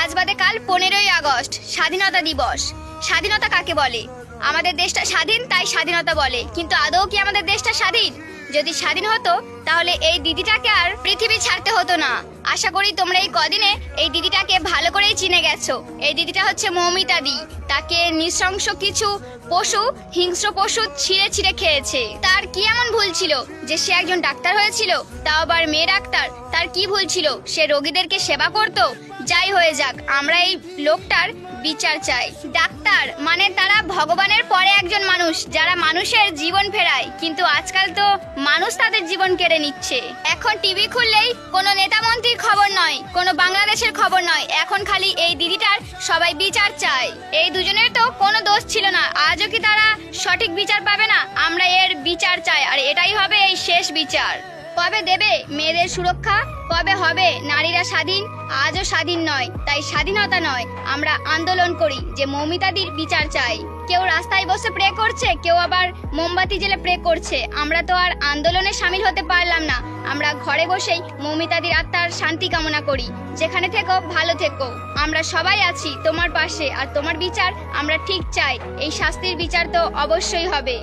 আজ বাদে কাল 15ই আগস্ট স্বাধীনতা দিবস। স্বাধীনতা কাকে বলে? আমাদের দেশটা স্বাধীন তাই স্বাধীনতা বলে, কিন্তু আদৌ কি আমাদের দেশটা স্বাধীন? যদি স্বাধীন হতো তাহলে এই দিদিটাকে আর পৃথিবী ছাড়তে হতো না। আশা করি তোমরা এই কদিনে এই দিদিটাকে ভালো করেই চিনে গেছো। এই দিদিটা হচ্ছে মৌমিতা দি। তাকে নৃশংস কিছু পশু, হিংস্র পশু ছিঁড়ে ছিঁড়ে খেয়েছে। তার কি এমন ভুল ছিল যে সে একজন ডাক্তার হয়েছিল, তাও আবার মেয়ে ডাক্তার? তার কি ভুল ছিল? সে রোগীদেরকে সেবা করতো। যাই হয়ে যাক, আমরা এই লোকটার বিচার চাই। ডাক্তার মানে তারা ভগবানের পরে একজন মানুষ, যারা মানুষের জীবন ফেরায়, কিন্তু আজকাল তো মানুষ তাদের জীবন কেড়ে নিচ্ছে। এখন টিভি খুললেই কোনো নেতা মন্ত্রীর খবর নয়, কোনো বাংলাদেশের খবর নয়, এখন খালি এই দিদিটার সবাই বিচার চায়। এই দুজনের তো কোনো দোষ ছিল না, আজও কি তারা সঠিক বিচার পাবে না? আমরা এর বিচার চাই, আর এটাই হবে এই শেষ বিচার। কবে দেবে মেয়েদের সুরক্ষা? কবে হবে নারীরা স্বাধীন? আজও স্বাধীন নয়, তাই স্বাধীনতা নয়, আমরা আন্দোলন করি যে মৌমিতাদির বিচার চাই। কেউ রাস্তায় বসে প্রে করছে, কেউ আবার মোমবাতি জেলে প্রে করছে। আমরা তো আর আন্দোলনে সামিল হতে পারলাম না, আমরা ঘরে বসেই মৌমিতাদির আত্মার শান্তি কামনা করি। যেখানে থেকো ভালো থেকো, আমরা সবাই আছি তোমার পাশে, আর তোমার বিচার আমরা ঠিক চাই। এই শাস্তির বিচার তো অবশ্যই হবে।